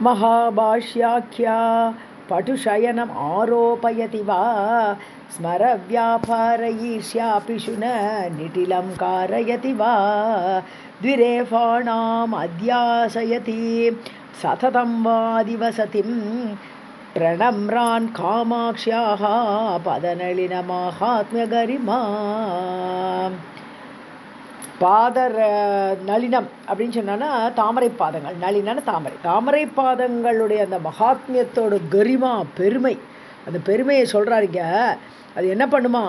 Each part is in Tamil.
महाभाष्याख्या पटुशयनम् आरोपयति वा स्मरव्यापारयीर्ष्यापिषु न निटिलं कारयति वा द्विरेफाणाम् अध्यासयति सततं वादिवसतिं प्रणम्रान् कामाक्ष्याः पदनलिनमाहात्म्यगरिमा பாதர் நளினம் அப்படின்னு சொன்னா தாமரை பாதங்கள். நளினன தாமரை. தாமரை பாதங்களுடைய அந்த மகாத்மியத்தோட கரிமா பெருமை, அந்த பெருமையை சொல்கிறாருங்க. அது என்ன பண்ணுமா,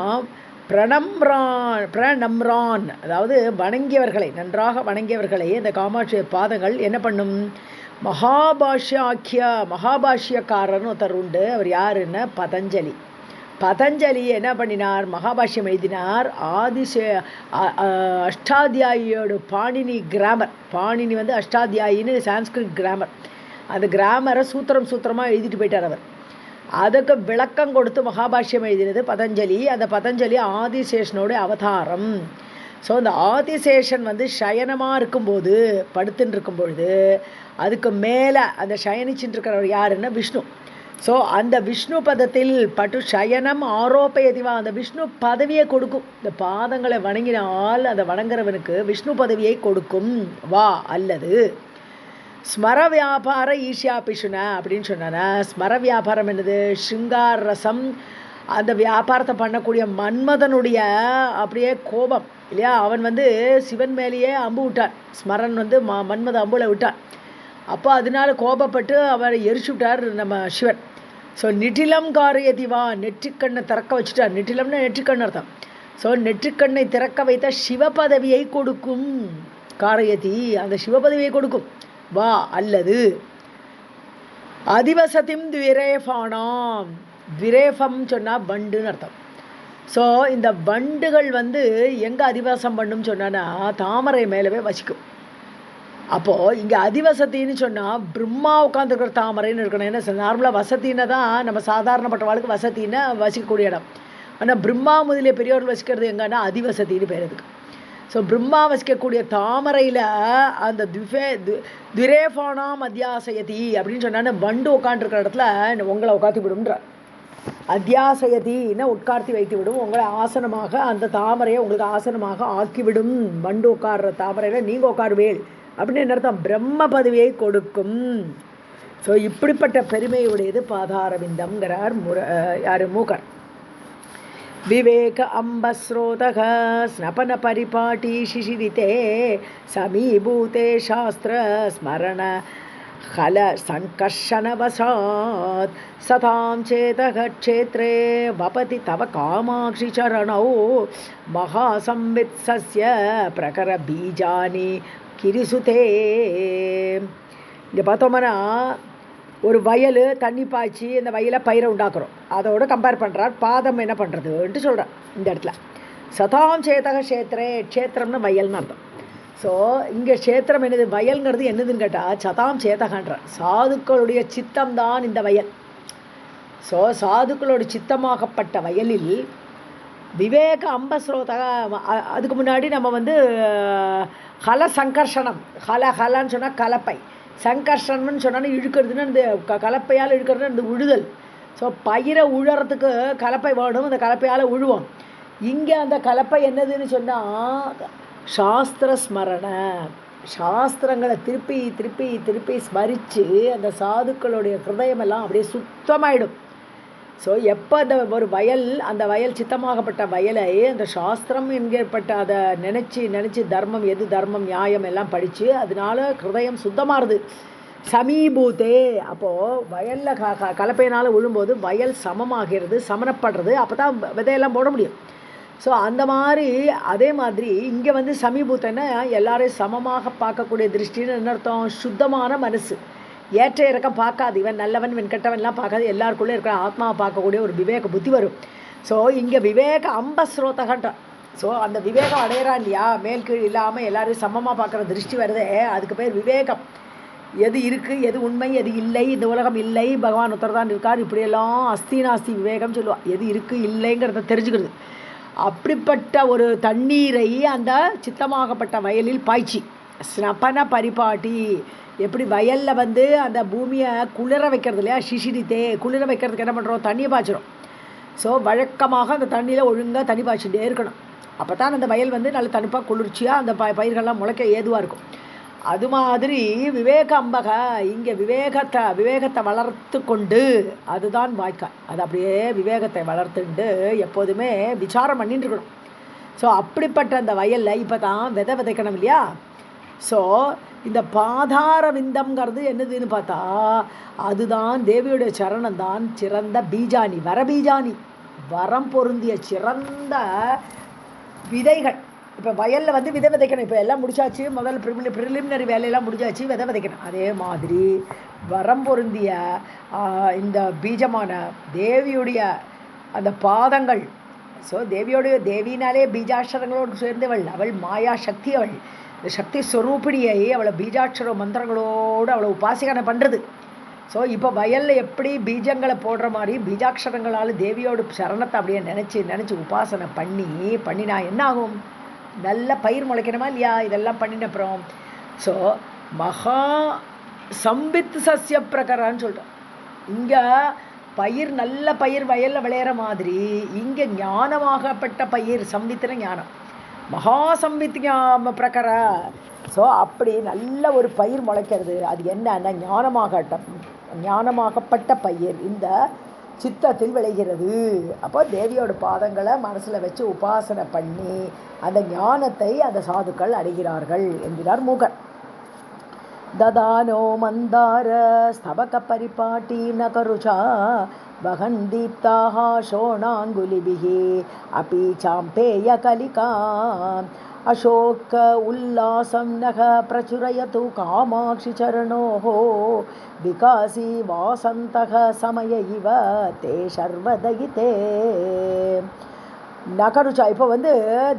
பிரணம்ரான் அதாவது வணங்கியவர்களை, நன்றாக வணங்கியவர்களை அந்த காமாட்சி பாதங்கள் என்ன பண்ணும். மகாபாஷ்யக்காரர்னு ஒருத்தர் உண்டு. அவர் யாருன்னா பதஞ்சலி. பதஞ்சலி என்ன பண்ணினார், மகாபாஷ்யம் எழுதினார். அஷ்டாத்தியாயியோட பாணினி கிராமர். பாணினி அஷ்டாத்தியாயின்னு சான்ஸ்கிரிட் கிராமர். அந்த கிராமரை சூத்திரமாக எழுதிட்டு போயிட்டார் அவர். அதுக்கு விளக்கம் கொடுத்து மகாபாஷ்யம் எழுதினது பதஞ்சலி. அந்த பதஞ்சலி ஆதிசேஷனோட அவதாரம். ஸோ அந்த ஆதிசேஷன் சயனமாக இருக்கும்போது, படுத்துன்னு இருக்கும் பொழுது, அதுக்கு மேலே அந்த சயனிச்சுட்டு இருக்கிறவர் யாருன்னா விஷ்ணு. ஸோ அந்த விஷ்ணு பதத்தில் பட்டு சயனம் ஆரோப்பயதிவா, அந்த விஷ்ணு பதவியை கொடுக்கும். இந்த பாதங்களை வணங்கினால் அந்த வணங்குறவனுக்கு விஷ்ணு பதவியை கொடுக்கும். வா அல்லது ஸ்மர வியாபார ஈஷியாபிஷுன அப்படின்னு சொன்னா, ஸ்மர வியாபாரம் என்னது, ஸ்ருங்கார ரசம். அந்த வியாபாரத்தை பண்ணக்கூடிய மன்மதனுடைய அப்படியே கோபம் இல்லையா, அவன் சிவன் மேலேயே அம்பு விட்டான். ஸ்மரன் மன்மத அம்புல விட்டான். அப்போ அதனால கோபப்பட்டு அவரை எரிச்சு விட்டார் நம்ம சிவன். ஸோ நிட்டிலம் காரியதிவா, நெற்றிக்கண்ணை திறக்க வச்சுட்டார். நிட்டிலம்னா நெற்றிக்கண் அர்த்தம். ஸோ நெற்றிக்கண்ணை திறக்க வைத்த சிவபதவியை கொடுக்கும். காரியதி அந்த சிவபதவியை கொடுக்கும். வா அல்லது அதிவசதிம் துவிரேஃபானாம். துவிரேஃபம் சொன்னால் வண்டுன்னு அர்த்தம். ஸோ இந்த வண்டுகள் எங்கே அதிவாசம் பண்ணும் சொன்னா தாமரை மேலவே வசிக்கும். அப்போது இங்கே அதிவசத்தின்னு சொன்னால் பிரம்மா உட்காந்துருக்கிற தாமரைன்னு இருக்கணும். ஏன்னா நார்மலாக வசத்தின்னு தான் நம்ம சாதாரணப்பட்டவாளுக்கு வசத்தின்னு வசிக்கக்கூடிய இடம். ஆனால் பிரம்மா முதலிய பெரியவர்கள் வசிக்கிறது எங்கன்னா அதிவசத்தின்னு பேர் இருக்கு. ஸோ பிரம்மா வசிக்கக்கூடிய தாமரையில் அந்த துரேஃபானாம் அத்தியாசயதி அப்படின்னு சொன்னால் வண்டு உட்காந்துருக்கிற இடத்துல உங்களை உட்காத்தி விடும்ன்ற. அத்தியாசயதின்னா உட்கார்த்தி வைத்து விடும். உங்களை ஆசனமாக, அந்த தாமரையை உங்களுக்கு ஆசனமாக ஆக்கிவிடும். வண்டு உட்கார்ற தாமரையில் நீங்கள் உட்காருவேள் அப்படின்னு அர்த்தம். பிரம்ம பதவியை கொடுக்கும். ஸோ இப்படிப்பட்ட பெருமையுடையது பாதாரவிந்தம்ங்கிறார் யார், மூகர். விவேக அம்பஸ்ரோதக ஸ்னபன பரிபாட்டி சிசிரித்தே சமீபூதே சாஸ்திர ஸ்மரண ஹல சங்கர்ஷணவசாத் சதாம் சேதக க்ஷேத்ரே வபதி தவ காமாட்சி சரணௌ மகாசம்வித் சஸ்ய பிரகர பீஜானி கிரிசுதே. இங்கே பார்த்தோம்னா ஒரு வயல் தண்ணி பாய்ச்சி அந்த வயலை பயிரை உண்டாக்குறோம். அதோடு கம்பேர் பண்ணுறார். பாதம் என்ன பண்ணுறதுன்ட்டு சொல்கிறார் இந்த இடத்துல. சதாம் சேதக க்ஷேத்ரே, க்ஷேத்திரம்னு வயல்னு அர்த்தம். ஸோ இங்கே க்ஷேத்திரம் என்னது, வயல்ங்கிறது என்னதுன்னு கேட்டால் சதாம் சேதகன்றார். சாதுக்களுடைய சித்தம்தான் இந்த வயல். ஸோ சாதுக்களுடைய சித்தமாகப்பட்ட வயலில் விவேக அம்பஸ்ரோதக. அதுக்கு முன்னாடி நம்ம ஹல சங்கர்ஷனம், ஹலன்னு சொன்னால் கலப்பை, சங்கர்ஷனம்னு சொன்னாலும் இழுக்கிறதுன்னு அந்த கலப்பையால் இழுக்கிறதுன்னு அந்த உழுதல். ஸோ பயிரை உழறதுக்கு கலப்பை வேணும், அந்த கலப்பையால் உழுவோம். இங்கே அந்த கலப்பை என்னதுன்னு சொன்னால் சாஸ்திர ஸ்மரண. சாஸ்திரங்களை திருப்பி திருப்பி திருப்பி ஸ்மரித்து அந்த சாதுக்களுடைய ஹிருதயமெல்லாம் அப்படியே சுத்தமாயிடும். ஸோ எப்போ அந்த ஒரு வயல், அந்த வயல் சித்தமாகப்பட்ட வயலை அந்த சாஸ்திரம் என்கப்பட்ட அதை நினச்சி தர்மம் எது தர்மம் நியாயம் எல்லாம் படித்து அதனால ஹிருதயம் சுத்தமாகுது. சமீபூத்தே, அப்போது வயலில் கலப்பையினால் விழும்போது வயல் சமமாகிறது, சமனப்படுறது. அப்போ தான் விதையெல்லாம் போட முடியும். ஸோ அந்த மாதிரி அதே மாதிரி இங்கே சமீபூத்தன்னா எல்லாரையும் சமமாக பார்க்கக்கூடிய திருஷ்டின்னு என்ன அர்த்தம், சுத்தமான மனசு. ஏற்ற இறக்கம் பார்க்காது, இவன் நல்லவன் இவன் கெட்டவன்லாம் பார்க்காது, எல்லாருக்குள்ளே இருக்கிற ஆத்மாவை பார்க்கக்கூடிய ஒரு விவேக புத்தி வரும். ஸோ இங்கே விவேக அம்பஸ்ரோதகன்றான். ஸோ அந்த விவேகம் அடையிறான் இல்லையா, மேல் கீழ் இல்லாமல் எல்லாரையும் சமமாக பார்க்குற திருஷ்டி வருதே, அதுக்கு பேர் விவேகம். எது இருக்குது, எது உண்மை, எது இல்லை, இந்த உலகம் இல்லை, பகவான் ஒருத்தர் தான் இருக்கார், இப்படியெல்லாம் அஸ்தி நாஸ்தி விவேகம் சொல்லுவாள். எது இருக்குது இல்லைங்கிறத தெரிஞ்சுக்கிறது. அப்படிப்பட்ட ஒரு தண்ணீரை அந்த சித்தமாகப்பட்ட வயலில் பாய்ச்சி ஸ்னபன பரிபாட்டி, எப்படி வயலில் வந்து அந்த பூமியை குளிர வைக்கிறது இல்லையா, சிசிடித்தே குளிர வைக்கிறதுக்கு என்ன பண்ணுறோம், தண்ணியை பாய்ச்சிரும். ஸோ வழக்கமாக அந்த தண்ணியில் ஒழுங்காக தண்ணி பாய்ச்சிட்டே இருக்கணும். அப்போ தான் அந்த வயல் வந்து நல்ல தணுப்பாக குளிர்ச்சியாக அந்த பயிர்கள்லாம் முளைக்க ஏதுவாக இருக்கும். அது மாதிரி விவேக அம்பக, இங்கே விவேகத்தை வளர்த்து கொண்டு, அதுதான் வாய்க்கால். அது அப்படியே விவேகத்தை வளர்த்துண்டு எப்போதுமே விசாரம் பண்ணிட்டு இருக்கணும். ஸோ அப்படிப்பட்ட அந்த வயலில் இப்போ தான் விதைக்கணும் இல்லையா. ஸோ இந்த பாதார விந்தம்ங்கிறது என்னதுன்னு பார்த்தா, அதுதான் தேவியுடைய சரணம் தான் சிறந்த பீஜானி, வரபீஜானி, வரம் பொருந்திய சிறந்த விதைகள். இப்போ வயலில் வந்து விதைக்கணும். இப்போ எல்லாம் முடிச்சாச்சு, முதல் ப்ரிலிமினரி வேலையெல்லாம் முடிச்சாச்சு, விதைக்கணும். அதே மாதிரி வரம் பொருந்திய இந்த பீஜமான தேவியுடைய அந்த பாதங்கள். ஸோ தேவினாலே பீஜாட்சரங்களோடு சேர்ந்தவள், அவள் மாயா சக்தி, அவள் சக்தி ஸ்வரூபிணியை, அவளை பீஜாட்சர மந்திரங்களோடு அவளை உபாசனை பண்ணுறது. ஸோ இப்போ வயலில் எப்படி பீஜங்களை போடுற மாதிரி பீஜாட்சரங்களால் தேவியோட சரணத்தை அப்படியே நினச்சி உபாசனை பண்ணினா என்ன ஆகும், நல்ல பயிர் முளைக்கணுமா இல்லையா, இதெல்லாம் பண்ணினப்புறம். ஸோ மகா சம்பித் சஸ்ய பிரகரான்னு சொல்கிறோம். இங்கே பயிர் நல்ல பயிர் வயலில் விளையிற மாதிரி இங்கே ஞானமாகப்பட்ட பயிர், சம்பித்தின ஞானம், மகா சம்பித் பிரகர. ஸோ அப்படி நல்ல ஒரு பயிர் முளைக்கிறது. அது என்னன்னா ஞானமாகப்பட்ட பயிர் இந்த சித்தத்தில் விளைகிறது. அப்போ தேவியோட பாதங்களை மனசில் வச்சு உபாசனை பண்ணி அந்த ஞானத்தை அந்த சாதுக்கள் அடைகிறார்கள் என்கிறார் மூகர். ददानो मन्दार स्तवक परिपाटी न करुचा वहन् दीप्ताः शोणाङ्गुलिभिः अपि चाम्पेयकलिका अशोक उल्लासं नः प्रचुरयतु कामाक्षि चरणोः विकासी वासन्तः समय इव ते शर्वदयिते நகருச்சா. இப்போ வந்து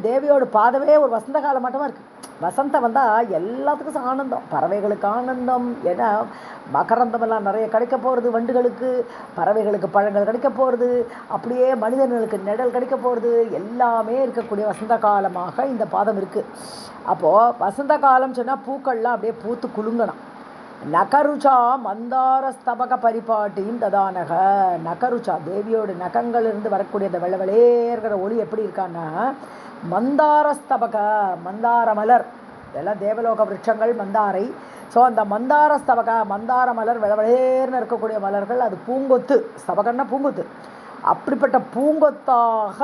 தேவியோட பாதமே ஒரு வசந்த காலம் மட்டுமா இருக்குது. வசந்தம் வந்தால் எல்லாத்துக்கும் ஆனந்தம், பறவைகளுக்கு ஆனந்தம். ஏன்னா மகரந்தமெல்லாம் நிறைய கிடைக்க போகிறது, வண்டுகளுக்கு, பறவைகளுக்கு பழங்கள் கிடைக்க போகிறது, அப்படியே மனிதர்களுக்கு நிழல் கிடைக்க போகிறது, எல்லாமே இருக்கக்கூடிய வசந்த காலமாக இந்த பாதம் இருக்குது. அப்போது வசந்த காலம் சொன்னால் பூக்கள்லாம் அப்படியே பூத்து குலுங்கணும். நகருச்சா மந்தார ஸ்தபக பரிபாட்டியும் ததானக. நகருச்சா தேவியோட நகங்களிலிருந்து வரக்கூடிய அந்த வெள்ளவெளேறுகிற ஒளி எப்படி இருக்கான்னா, மந்தார ஸ்தபக, மந்தார மலர், இதெல்லாம் தேவலோக விருட்சங்கள் மந்தாரை. ஸோ அந்த மந்தார ஸ்தபக, மந்தார மலர் வெள்ளவெளேர்னு இருக்கக்கூடிய மலர்கள், அது பூங்கொத்து, ஸ்தபகன்னா பூங்கொத்து, அப்படிப்பட்ட பூங்கொத்தாக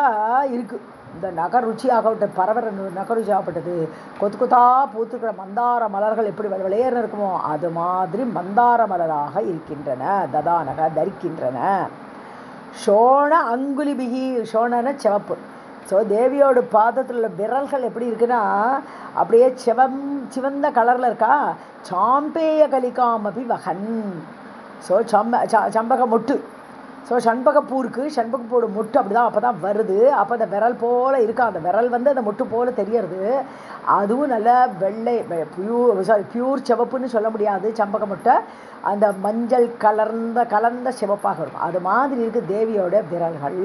இருக்குது. இந்த நகர் ருச்சியாகப்பட்ட பரவர நகருச்சியாகப்பட்டது கொத்து கொத்தா பூத்துக்கிற மந்தார மலர்கள் எப்படி விளையர்னு இருக்குமோ அது மாதிரி மந்தார மலராக இருக்கின்றன, ததானக தரிக்கின்றன. ஷோண அங்குலிபிகி, ஷோணன சிவப்பு. ஸோ தேவியோட பாதத்தில் உள்ள விரல்கள் எப்படி இருக்குன்னா அப்படியே சிவந்த கலரில் இருக்கா. சாம்பேய கலிகாமபி வகன். ஸோ சம்பக மொட்டு. ஸோ சண்பகப்பூ இருக்குது, சண்பகப்பூவோட மொட்டு அப்படி தான் அப்போ தான் வருது. அப்போ அந்த விரல் போல் இருக்கா, அந்த விரல் வந்து அந்த மொட்டு போல் தெரியறது. அதுவும் நல்ல வெள்ளை பியூர் சிவப்புன்னு சொல்ல முடியாது, சம்பக மொட்டை அந்த மஞ்சள் கலந்த சிவப்பாக இருக்கும். அது மாதிரி இருக்குது தேவியோட விரல்கள்.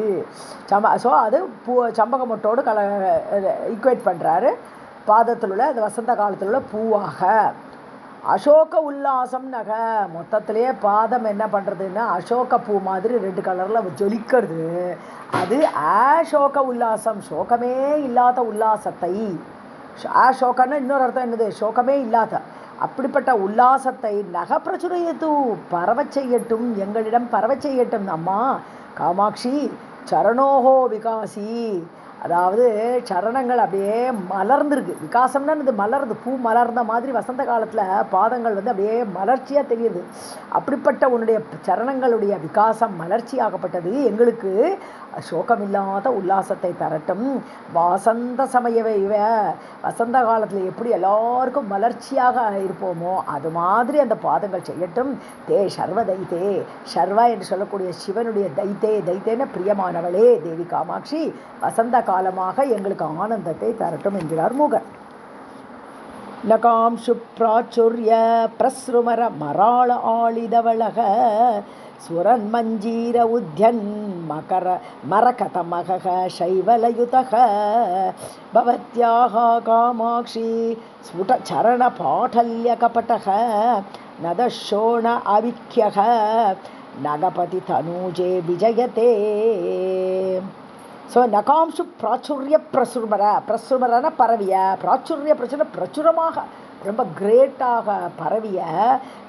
ஸோ அது சம்பக மொட்டோடு ஈக்குவேட் பண்ணுறாரு. பாதத்தில் உள்ள அந்த வசந்த காலத்தில் உள்ள பூவாக. அசோக உல்லாசம் நக, மொத்தத்திலே பாதம் என்ன பண்ணுறதுன்னா அசோக பூ மாதிரி ரெண்டு கலரில் ஜொலிக்கிறது. அது அசோக உல்லாசம், சோகமே இல்லாத உல்லாசத்தை. அசோகன்னா இன்னொரு அர்த்தம் என்னது, சோகமே இல்லாத அப்படிப்பட்ட உல்லாசத்தை நக பிரச்சுரையத்து, பரவ செய்யட்டும், எங்களிடம் பரவ செய்யட்டும் அம்மா காமாட்சி. சரணோஹோ விகாசி, அதாவது சரணங்கள் அப்படியே மலர்ந்துருக்கு. விகாசம்னா இது மலருது, பூ மலர்ந்த மாதிரி வசந்த காலத்தில் பாதங்கள் வந்து அப்படியே மலர்ச்சியாக தெரியுது. அப்படிப்பட்ட உன்னுடைய சரணங்களுடைய விகாசம் மலர்ச்சியாகப்பட்டது எங்களுக்கு சோகமில்லாத உல்லாசத்தை தரட்டும். வாசந்த சமயவை வசந்த காலத்தில் எப்படி எல்லாருக்கும் மலர்ச்சியாக இருப்போமோ அது மாதிரி அந்த பாதங்கள் செய்யட்டும். தே சர்வ தைத்தே, சர்வா என்று சொல்லக்கூடிய சிவனுடைய தைத்தேன பிரியமானவளே தேவி காமாட்சி, வசந்த காலமாக எங்களுக்கு ஆனந்தத்தை தரட்டும் என்கிறார் மூகர். நகாம்சு பிராச்சுர்ய பிரஸ்ருமர மராள ஆளிதவளக சுரன் மஞ்சீர உத்யன் மகர மரகதமக சைவலயுதக பவத்யாக காமாட்சி ஸ்புட சரண பாடல்ய கபடக நதஷோண அவிக்யக நகபதி தனூஜே விஜயதே. ஸோ நகாம்சு பிராச்சுரிய பிரசுரமர, பிரசுரமரன பரவிய, பிராச்சுரிய பிரச்சுர பிரச்சுரமாக ரொம்ப கிரேட்டாக பரவிய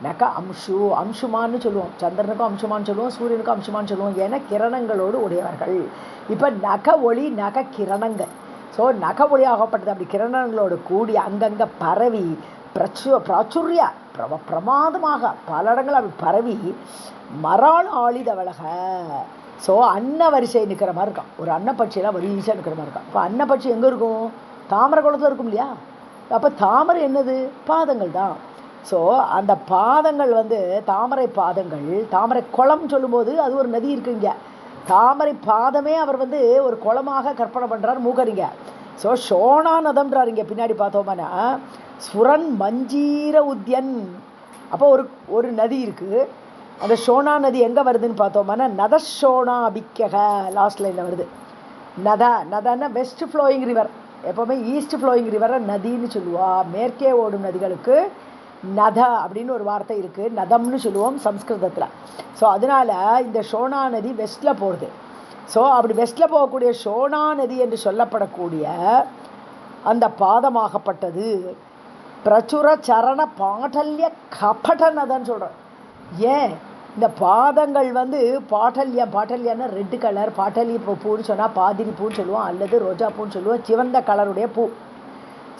நக அம்சு, அம்சுமான்னு சொல்லுவோம், சந்திரனுக்கும் அம்சுமான்னு சொல்லுவோம், சூரியனுக்கும் அம்சுமான்னு சொல்லுவோம், ஏன்னா கிரணங்களோடு உடையவர்கள். இப்போ நக ஒளி நக கிரணங்கள், ஸோ நக ஒளி ஆகப்பட்டது அப்படி கிரணங்களோடு கூடி அங்கங்கே பரவி பிராச்சுரிய பிரமாதமாக பல இடங்கள் அப்படி பரவி மராள் ஆளிதவளக. ஸோ அன்ன வரிசை நிற்கிற மாதிரி இருக்கான், ஒரு அன்னப்பட்சியெல்லாம் வரிசையாக நிற்கிற மாதிரி இருக்கான். இப்போ அன்னப்பட்சி எங்கே இருக்கும்? தாமரை குளத்தில் இருக்கும் இல்லையா? அப்போ தாமரை என்னது? பாதங்கள் தான். ஸோ அந்த பாதங்கள் தாமரை பாதங்கள், தாமரை குளம் சொல்லும்போது அது ஒரு நதி இருக்குங்க, தாமரை பாதமே அவர் ஒரு குளமாக கற்பனை பண்ணுறார் மூக்கறிங்க. ஸோ சோணாநதம்ன்றார் இங்கே பின்னாடி பார்த்தோம்னா சுரன் மஞ்சீர உத்யன். அப்போ ஒரு நதி இருக்குது, அந்த சோனா நதி எங்கே வருதுன்னு பார்த்தோம்னா நதஷோணா அபிக்கக லாஸ்ட் லைனில் வருது. நதன்னா வெஸ்ட் ஃப்ளோயிங் ரிவர், எப்போவுமே ஈஸ்ட் ஃப்ளோயிங் ரிவரை நதின்னு சொல்லுவா. மேற்கே ஓடும் நதிகளுக்கு நத அப்படின்னு ஒரு வார்த்தை இருக்குது, நதம்னு சொல்லுவோம் சம்ஸ்கிருதத்தில். ஸோ அதனால் இந்த சோனா நதி வெஸ்ட்டில் போகுது. ஸோ அப்படி வெஸ்ட்டில் போகக்கூடிய சோனா நதி என்று சொல்லப்படக்கூடிய அந்த பாதமாகப்பட்டது பிரச்சுர சரண பாடல்ய கபடநதன்னு சொல்கிறோம். ஏன் இந்த பாதங்கள் பாட்டல்யன்னா ரெட்டு கலர், பாட்டலி பூன்னு சொன்னால் பாதிரி பூன்னு சொல்லுவோம், அல்லது ரோஜா பூன்னு சொல்லுவோம், சிவந்த கலருடைய பூ.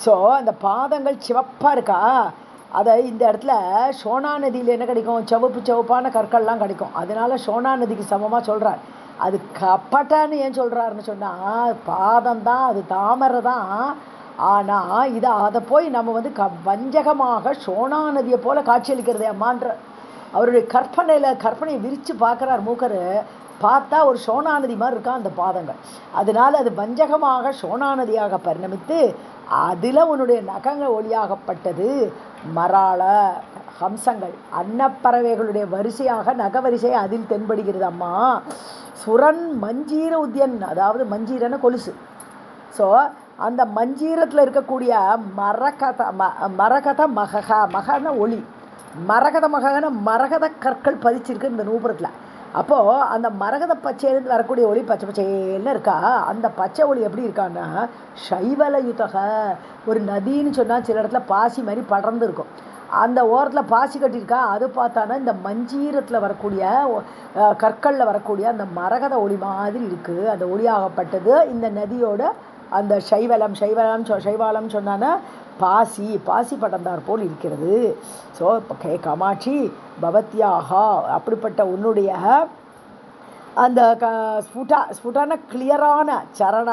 ஸோ அந்த பாதங்கள் சிவப்பாக இருக்கா, அதை இந்த இடத்துல சோனா நதியில் என்ன கிடைக்கும்? சிவப்பான கற்கள்லாம் கிடைக்கும். அதனால சோனா நதிக்கு சமமாக சொல்கிறார். அது கப்பட்டான்னு ஏன் சொல்கிறாருன்னு சொன்னால் பாதம்தான், அது தாமரை தான். ஆனால் அதை போய் நம்ம வஞ்சகமாக சோனா நதியை போல் காட்சியளிக்கிறதே அம்மான்ற அவருடைய கற்பனையை விரித்து பார்க்குறார் மூக்கர். பார்த்தா ஒரு சோனா நதி மாதிரி இருக்கான் அந்த பாதங்கள். அதனால் அது வஞ்சகமாக சோனா நதியாக பரிணமித்து அதில் உன்னுடைய நகங்கள் ஒளியாகப்பட்டது மராள ஹம்சங்கள், அன்னப்பறவைகளுடைய வரிசையாக நகவரிசை அதில் தென்படுகிறது அம்மா. சுரன் மஞ்சீர உத்யன், அதாவது மஞ்சீரன கொலுசு. ஸோ அந்த மஞ்சீரத்தில் இருக்கக்கூடிய மரகத மகன ஒளி, மரகத மகன மரகத கற்கள் பதிச்சிருக்கு இந்த நூபுரத்தில். அப்போது அந்த மரகத பச்சையிலேருந்து வரக்கூடிய ஒளி பச்சை பச்சைன்னு இருக்கா. அந்த பச்சை ஒளி எப்படி இருக்கான்னா சைவலயுதக, ஒரு நதின்னு சொன்னால் சில இடத்துல பாசி மாதிரி படர்ந்து இருக்கும், அந்த ஓரத்தில் பாசி கட்டியிருக்கா. அது பார்த்தானா இந்த மஞ்சீரத்தில் வரக்கூடிய கற்களில் வரக்கூடிய அந்த மரகத ஒளி மாதிரி இருக்குது. அந்த ஒளியாகப்பட்டது இந்த நதியோட அந்த சைவாலம் சொன்னான்னா பாசி படர்ந்தார் போல் இருக்கிறது. ஸோ காமாட்சி பவத்யாகா, அப்படிப்பட்ட உன்னுடைய அந்த ஸ்புட்டான கிளியரான சரண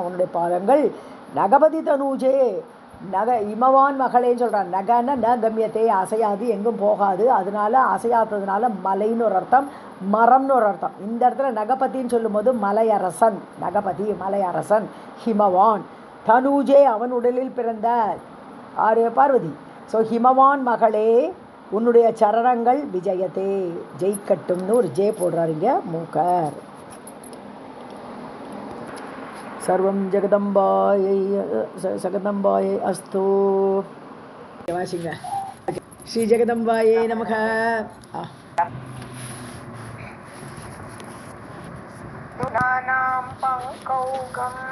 உன்னுடைய பாதங்கள் நகபதி தனூஜே, இமவான் மகளேன்னு சொல்கிறான். நகன்னா ந கம்யத்தை, அசையாது, எங்கும் போகாது, அதனால அசையாததுனால மலைன்னு ஒரு அர்த்தம், மரம்னு ஒரு அர்த்தம். இந்த இடத்துல நகபதின்னு சொல்லும்போது மலையரசன், நகபதி மலையரசன், ஹிமவான். தனூஜே அவன் உடலில் பிறந்த பார்வதி. ஸோ ஹிமவான் மகளே உன்னுடைய சரணங்கள் விஜயத்தே ஜெயிக்கட்டும்னு ஒரு ஜே போடுறாருங்க மூக்கர். சர்வம் ஜெகதம்பாயை அஸ்து. வாசிங்க. ஸ்ரீ ஜெகதம்பாயை நமக. பங்கௌகம்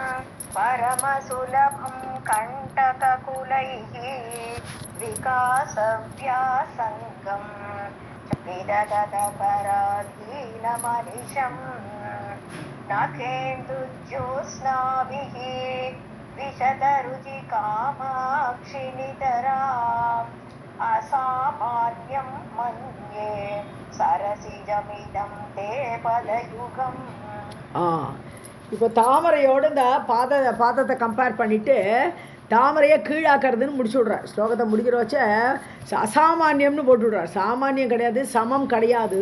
பரமசுலபம் கண்டககுலைः விகாசவ்யாசங்கம் விதகதபராதீனமனிஷம் நகேந்துஜ்யோத்ஸ்னாபிः விசதருச்சி காமாட்சி நிதராம் அசாமான்யம் மன்யே சரசிஜமிதம் தே பதயுகம். இப்போ தாமரையோடு இந்த பாதத்தை கம்பேர் பண்ணிவிட்டு தாமரையை கீழாக்கிறதுன்னு முடிச்சு விட்றார். ஸ்லோகத்தை முடிக்கிற வச்ச அசாமானியம்னு போட்டு விட்றார். சாமானியம் கிடையாது, சமம் கிடையாது,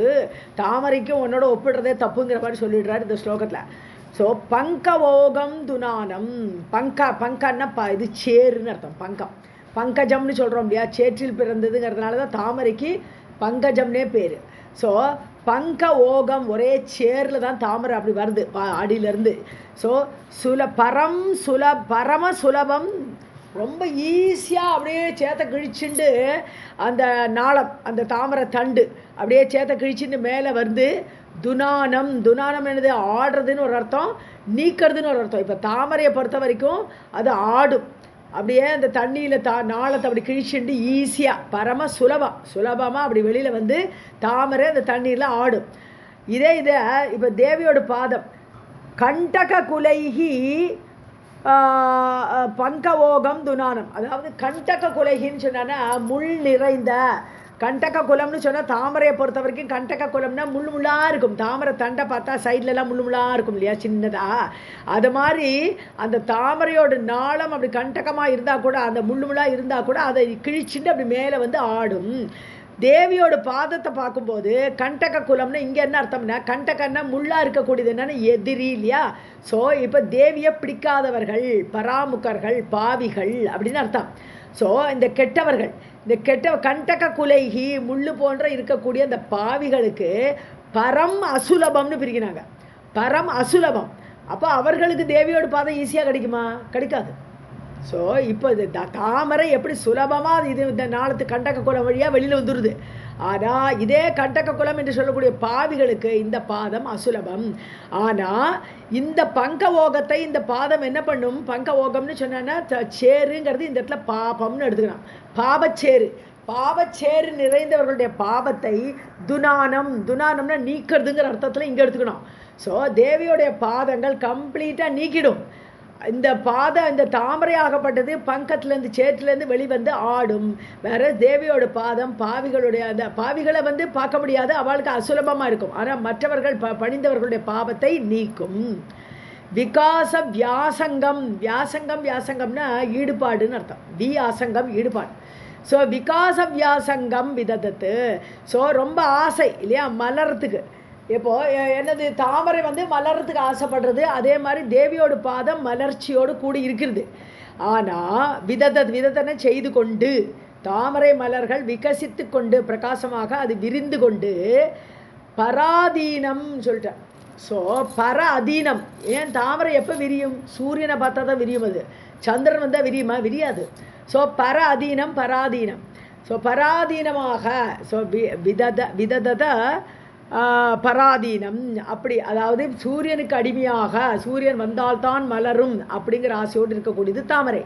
தாமரைக்கும் உன்னோட ஒப்பிடுறதே தப்புங்கிற மாதிரி சொல்லிடுறார் இந்த ஸ்லோகத்தில். ஸோ பங்கவோகம் துனானம், பங்கன்னா இது சேருன்னு அர்த்தம். பங்கஜம்னு சொல்கிறோம் இல்லையா, சேற்றில் பிறந்ததுங்கிறதுனால தான் தாமரைக்கு பங்கஜம்னே பேர். ஸோ பங்க ஓகம், ஒரே சேரில் தான் தாமரை அப்படி வருது அடியிலேருந்து. ஸோ பரம சுலபம், ரொம்ப ஈஸியாக அப்படியே சேத்தை கிழிச்சுண்டு அந்த நாளம், அந்த தாமரை தண்டு அப்படியே சேத்தை கிழிச்சுட்டு மேலே வந்து துனானம். துனானம் என்னது? ஆடுறதுன்னு ஒரு அர்த்தம், நீக்கிறதுன்னு ஒரு அர்த்தம். இப்போ தாமரையை பொறுத்த வரைக்கும் அது ஆடும், அப்படியே அந்த தண்ணியில் நாளத்தை அப்படி கிழிச்சுண்டு ஈஸியாக பரம சுலபமாக அப்படி வெளியில் வந்து தாமரை அந்த தண்ணீரில் ஆடும். இதை இப்போ தேவியோட பாதம் கண்டக குலைகி பங்கவோகம் துனானம். அதாவது கண்டக குலைகின்னு சொன்னா முள் நிறைந்த, கண்டக குலம்னு சொன்னால் தாமரையை பொறுத்த வரைக்கும் கண்டக குலம்னா முள்ளாக இருக்கும். தாமரை தண்டை பார்த்தா சைட்லலாம் முள்ளாக இருக்கும் இல்லையா, சின்னதாக. அது மாதிரி அந்த தாமரையோட நாளம் அப்படி கண்டகமாக இருந்தால் கூட, அந்த முள்ளாக இருந்தால் கூட அதை கிழிச்சுட்டு அப்படி மேலே வந்து ஆடும். தேவியோட பாதத்தை பார்க்கும்போது கண்டக குலம்னா இங்கே என்ன அர்த்தம்னா, கண்டகன்னா முள்ளாக இருக்கக்கூடியது என்னன்னா எதிரி இல்லையா. ஸோ இப்போ தேவியை பிடிக்காதவர்கள், பராமுகர்கள், பாவிகள் அப்படின்னு அர்த்தம். ஸோ இந்த கெட்டவர்கள், இந்த கண்டக குலைகி முள்ளு போன்ற இருக்கக்கூடிய அந்த பாவிகளுக்கு பரம் அசுலபம்னு பிரிக்கிறாங்க. பரம் அசுலபம். அப்போ அவர்களுக்கு தேவியோட பாதம் ஈஸியாக கிடைக்குமா? கிடைக்காது. ஸோ இப்போ இது தாமரை எப்படி சுலபமாக இது இந்த நாளத்து கண்டக குலம் வழியாக வெளியில் வந்துடுது. ஆனால் இதே கண்டக குலம் என்று சொல்லக்கூடிய பாவிகளுக்கு இந்த பாதம் அசுலபம். ஆனால் இந்த பங்க ஓகத்தை இந்த பாதம் என்ன பண்ணும்? பங்க ஓகம்னு சொன்னா சேருங்கிறது இந்த இடத்துல பாபம்னு எடுத்துக்கலாம். பாவச்சேரு நிறைந்தவர்களுடைய பாவத்தை துனானம்னா நீக்கிறதுங்கிற அர்த்தத்தில் இங்கே எடுத்துக்கணும். ஸோ தேவியோடைய பாதங்கள் கம்ப்ளீட்டாக நீக்கிடும். இந்த தாமரை ஆகப்பட்டது பங்கத்திலேருந்து சேற்றிலேருந்து வெளிவந்து ஆடும். வேற தேவியோட பாதம் பாவிகளுடைய, அந்த பாவிகளை வந்து பார்க்க முடியாது, அவளுக்கு அசுலபமாக இருக்கும். ஆனால் மற்றவர்கள் பணிந்தவர்களுடைய பாவத்தை நீக்கும். விகாச வியாசங்கம்னா ஈடுபாடுன்னு அர்த்தம். வியாசங்கம் ஈடுபாடு. ஸோ விகாச வியாசங்கம் விததத்து. ஸோ ரொம்ப ஆசை இல்லையா மலர்றதுக்கு. இப்போது என்னது, தாமரை வந்து மலர்றதுக்கு ஆசைப்படுறது, அதே மாதிரி தேவியோட பாதம் மலர்ச்சியோடு கூடி இருக்கிறது. ஆனால் விதத்தனை செய்து கொண்டு, தாமரை மலர்கள் விகசித்து கொண்டு பிரகாசமாக அது விரிந்து கொண்டு பராதீனம் சொல்லிட்டேன். ஸோ அதீனம். ஏன் தாமரை எப்போ விரியும்? சூரியனை பார்த்தா தான் விரியும். அது சந்திரன் வந்தால் விரியுமா? விரியாது. ஸோ பராதீனம். ஸோ பராதீனமாக, ஸோ விதத பராதீனம் அப்படி, அதாவது சூரியனுக்கு அடிமையாக, சூரியன் வந்தால்தான் மலரும் அப்படிங்கிற ஆசையோடு இருக்கக்கூடியது தாமரை.